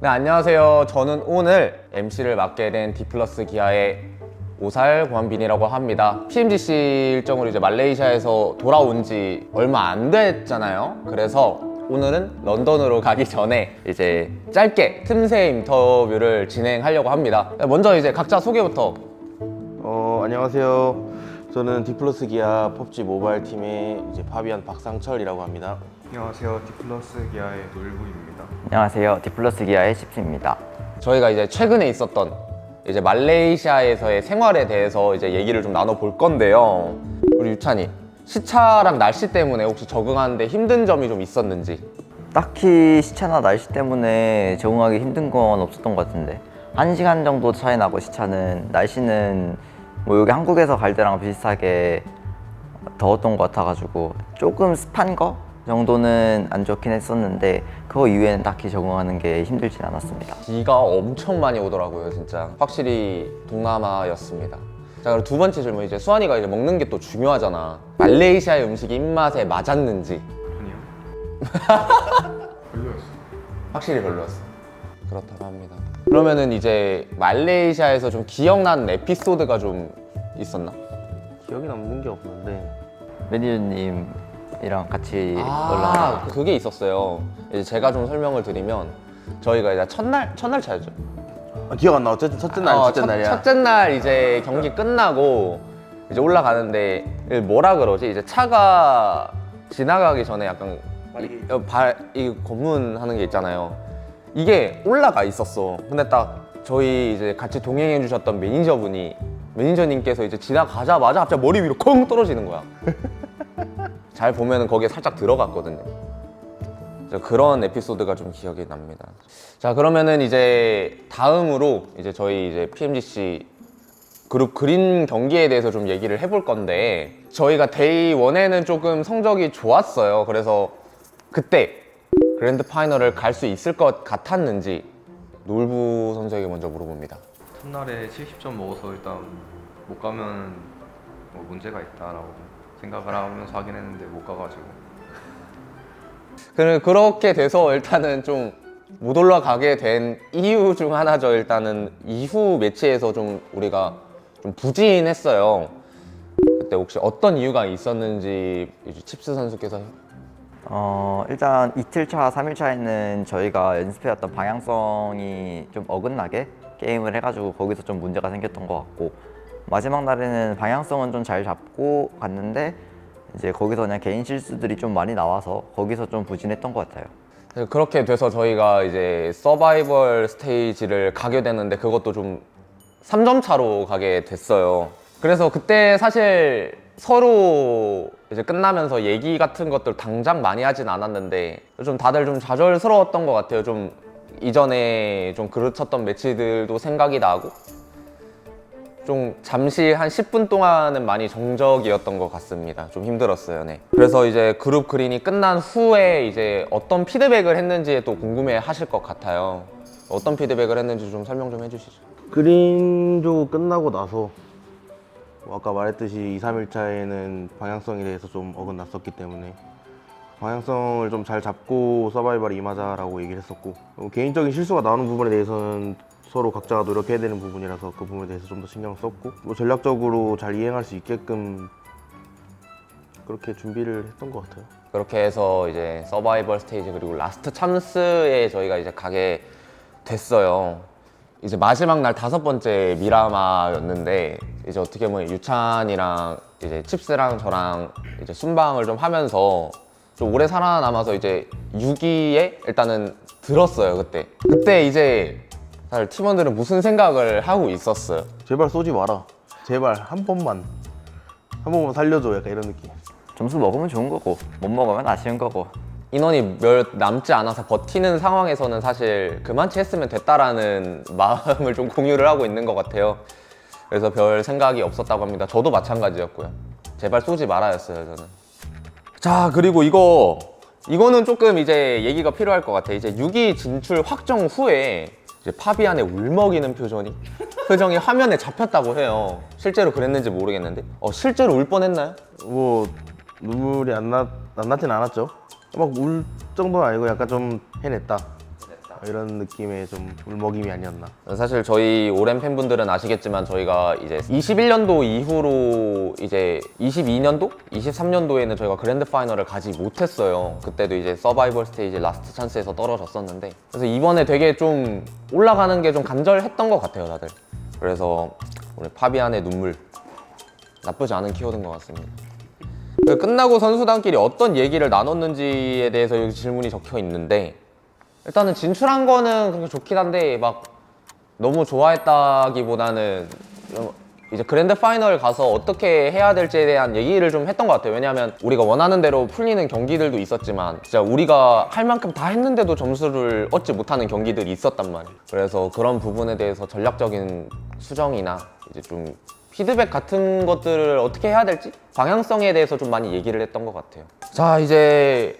네, 안녕하세요. 저는 오늘 MC를 맡게 된 디플러스 기아의 오살 고한빈이라고 합니다. PMGC 일정으로 이제 말레이시아에서 돌아온 지 얼마 안 됐잖아요. 그래서 오늘은 런던으로 가기 전에 이제 짧게 틈새 인터뷰를 진행하려고 합니다. 먼저 이제 각자 소개부터. 안녕하세요. 저는 디플러스 기아 펍지 모바일 팀의 이제 파비안 박상철이라고 합니다. 안녕하세요. 디플러스 기아의 놀부입니다. 안녕하세요. 디플러스 기아의 십시입니다. 저희가 이제 최근에 있었던 이제 말레이시아에서의 생활에 대해서 이제 얘기를 좀 나눠볼 건데요. 우리 유찬이, 시차랑 날씨 때문에 혹시 적응하는데 힘든 점이 좀 있었는지. 딱히 시차나 날씨 때문에 적응하기 힘든 건 없었던 것 같은데 1시간 정도 차이 나고 시차는 날씨는 뭐 여기 한국에서 갈 때랑 비슷하게 더웠던 것 같아가지고 조금 습한 거 정도는 안 좋긴 했었는데 그거 이외에는 딱히 적응하는 게 힘들진 않았습니다. 비가 엄청 많이 오더라고요, 진짜. 확실히 동남아였습니다. 자, 그리고 두 번째 질문, 이제 수환이가 이제 먹는 게 또 중요하잖아. 말레이시아의 음식이 입맛에 맞았는지. 아니요. 별로였어. 확실히 별로였어. 그렇다고 합니다. 그러면은 이제 말레이시아에서 좀 기억나는 에피소드가 좀 있었나? 기억에 남는 게 없는데 매니저님이랑 같이 올라가. 그게 있었어요. 이제 제가 좀 설명을 드리면 저희가 이제 첫날 차였죠. 기억 안 나. 어쨌든 첫째 날이야. 첫째 날 이제 경기 끝나고 이제 올라가는데 뭐라 그러지? 이제 차가 지나가기 전에 약간 이 검문하는 게 있잖아요. 이게 올라가 있었어. 근데 딱 저희 이제 같이 동행해 주셨던 매니저님께서 이제 지나가자마자 갑자기 머리 위로 콩 떨어지는 거야. 잘 보면은 거기에 살짝 들어갔거든요. 그래서 그런 에피소드가 좀 기억이 납니다. 자, 그러면은 이제 다음으로 이제 저희 이제 PMGC 그룹 그린 경기에 대해서 좀 얘기를 해볼 건데, 저희가 데이 1에는 조금 성적이 좋았어요. 그래서 그때 그랜드 파이널을 갈 수 있을 것 같았는지 놀부 선수에게 먼저 물어봅니다. 첫날에 70점 먹어서 일단 못 가면 뭐 문제가 있다라고 생각을 하면서 하긴 했는데 못 가가지고 그렇게 돼서 일단은 좀 못 올라가게 된 이유 중 하나죠. 일단은 이후 매치에서 좀 우리가 좀 부진했어요. 그때 혹시 어떤 이유가 있었는지 이제 칩스 선수께서. 일단 이틀차, 3일차에는 저희가 연습해왔던 방향성이 좀 어긋나게 게임을 해가지고 거기서 좀 문제가 생겼던 것 같고, 마지막 날에는 방향성은 좀 잘 잡고 갔는데 이제 거기서 그냥 개인 실수들이 좀 많이 나와서 거기서 좀 부진했던 것 같아요. 그렇게 돼서 저희가 이제 서바이벌 스테이지를 가게 되는데 그것도 좀 3점 차로 가게 됐어요. 그래서 그때 사실 서로 이제 끝나면서 얘기 같은 것들 당장 많이 하진 않았는데 좀 다들 좀 좌절스러웠던 것 같아요. 좀 이전에 좀 그르쳤던 매치들도 생각이 나고 좀 잠시 한 10분 동안은 많이 정적이었던 것 같습니다. 좀 힘들었어요. 네. 그래서 이제 그룹 그린이 끝난 후에 이제 어떤 피드백을 했는지 또 궁금해 하실 것 같아요. 어떤 피드백을 했는지 좀 설명 좀 해주시죠. 그린조 끝나고 나서 아까 말했듯이 2, 3일차에는 방향성에 대해서 좀 어긋났었기 때문에 방향성을 좀 잘 잡고 서바이벌에 임하자라고 얘기를 했었고, 개인적인 실수가 나오는 부분에 대해서는 서로 각자가 노력해야 되는 부분이라서 그 부분에 대해서 좀 더 신경을 썼고, 뭐 전략적으로 잘 이행할 수 있게끔 그렇게 준비를 했던 것 같아요. 그렇게 해서 이제 서바이벌 스테이지 그리고 라스트 찬스에 저희가 이제 가게 됐어요. 이제 마지막 날 5번째 미라마였는데 이제 어떻게 보면 유찬이랑 이제 칩스랑 저랑 이제 순방을 좀 하면서 좀 오래 살아남아서 이제 6위에 일단은 들었어요. 그때 이제 사실 팀원들은 무슨 생각을 하고 있었어요. 제발 쏘지 마라. 제발 한 번만 살려줘. 약간 이런 느낌. 점수 먹으면 좋은 거고 못 먹으면 아쉬운 거고. 인원이 몇 남지 않아서 버티는 상황에서는 사실 그만치 했으면 됐다라는 마음을 좀 공유를 하고 있는 것 같아요. 그래서 별 생각이 없었다고 합니다. 저도 마찬가지였고요. 제발 쏘지 말아였어요, 저는. 자, 그리고 이거는 조금 이제 얘기가 필요할 것 같아요. 이제 6위 진출 확정 후에 이제 파비안의 울먹이는 표정이 화면에 잡혔다고 해요. 실제로 그랬는지 모르겠는데 실제로 울 뻔했나요? 뭐 눈물이 안 났진 않았죠. 막 울 정도는 아니고 약간 좀 해냈다. 이런 느낌의 좀 울먹임이 아니었나. 사실 저희 오랜 팬분들은 아시겠지만 저희가 이제 21년도 이후로 이제 22년도, 23년도에는 저희가 그랜드 파이널을 가지 못했어요. 그때도 이제 서바이벌 스테이지 라스트 찬스에서 떨어졌었는데, 그래서 이번에 되게 좀 올라가는 게 좀 간절했던 것 같아요, 다들. 그래서 오늘 파비안의 눈물 나쁘지 않은 키워드인 것 같습니다. 끝나고 선수단끼리 어떤 얘기를 나눴는지에 대해서 여기 질문이 적혀 있는데, 일단은 진출한 거는 그렇게 좋긴 한데 막 너무 좋아했다기보다는 이제 그랜드 파이널 가서 어떻게 해야 될지에 대한 얘기를 좀 했던 것 같아요. 왜냐하면 우리가 원하는 대로 풀리는 경기들도 있었지만 진짜 우리가 할 만큼 다 했는데도 점수를 얻지 못하는 경기들이 있었단 말이에요. 그래서 그런 부분에 대해서 전략적인 수정이나 이제 좀 피드백 같은 것들을 어떻게 해야 될지 방향성에 대해서 좀 많이 얘기를 했던 것 같아요. 자, 이제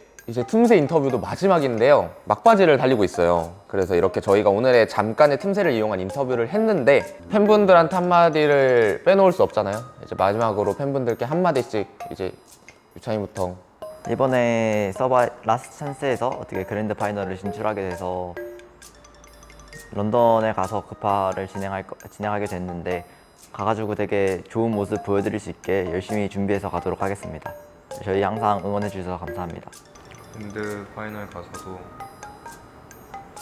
틈새 인터뷰도 마지막인데요. 막바지를 달리고 있어요. 그래서 이렇게 저희가 오늘의 잠깐의 틈새를 이용한 인터뷰를 했는데, 팬분들한테 한마디를 빼놓을 수 없잖아요. 이제 마지막으로 팬분들께 한마디씩 이제 유찬이부터. 이번에 서바 라스트 찬스에서 어떻게 그랜드 파이널을 진출하게 돼서 런던에 가서 급파를 진행하게 됐는데, 가가지고 되게 좋은 모습 보여드릴 수 있게 열심히 준비해서 가도록 하겠습니다. 저희 항상 응원해 주셔서 감사합니다. 그랜드 파이널 가서도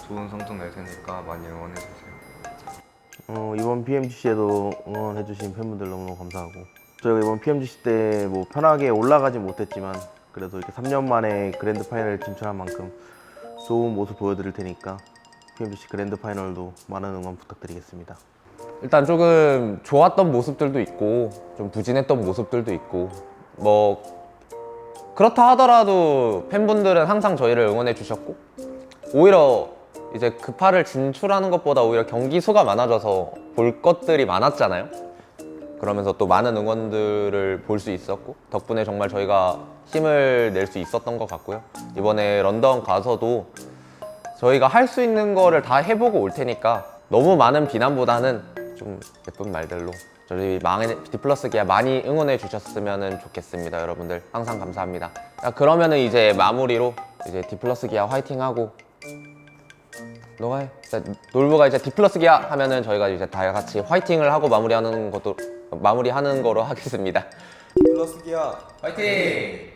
좋은 성적 낼 테니까 많이 응원해 주세요. 이번 PMGC에도 응원해주신 팬분들 너무너무 감사하고, 저희가 이번 PMGC 때 뭐 편하게 올라가진 못했지만 그래도 이렇게 3년 만에 그랜드 파이널 진출한 만큼 좋은 모습 보여드릴 테니까 PMGC 그랜드 파이널도 많은 응원 부탁드리겠습니다. 일단 조금 좋았던 모습들도 있고 좀 부진했던 모습들도 있고, 뭐 그렇다 하더라도 팬분들은 항상 저희를 응원해 주셨고, 오히려 이제 급파를 진출하는 것보다 오히려 경기 수가 많아져서 볼 것들이 많았잖아요. 그러면서 또 많은 응원들을 볼 수 있었고, 덕분에 정말 저희가 힘을 낼 수 있었던 것 같고요. 이번에 런던 가서도 저희가 할 수 있는 거를 다 해보고 올 테니까 너무 많은 비난보다는 좀 예쁜 말들로 저희 디플러스 기아 많이 응원해 주셨으면 좋겠습니다. 여러분들 항상 감사합니다. 자, 그러면은 이제 마무리로 이제 디플러스 기아 화이팅하고, 너가 해. 자, 놀부가 이제 디플러스 기아 하면은 저희가 이제 다 같이 화이팅을 하고 마무리하는 거로 하겠습니다. 디플러스 기아 화이팅!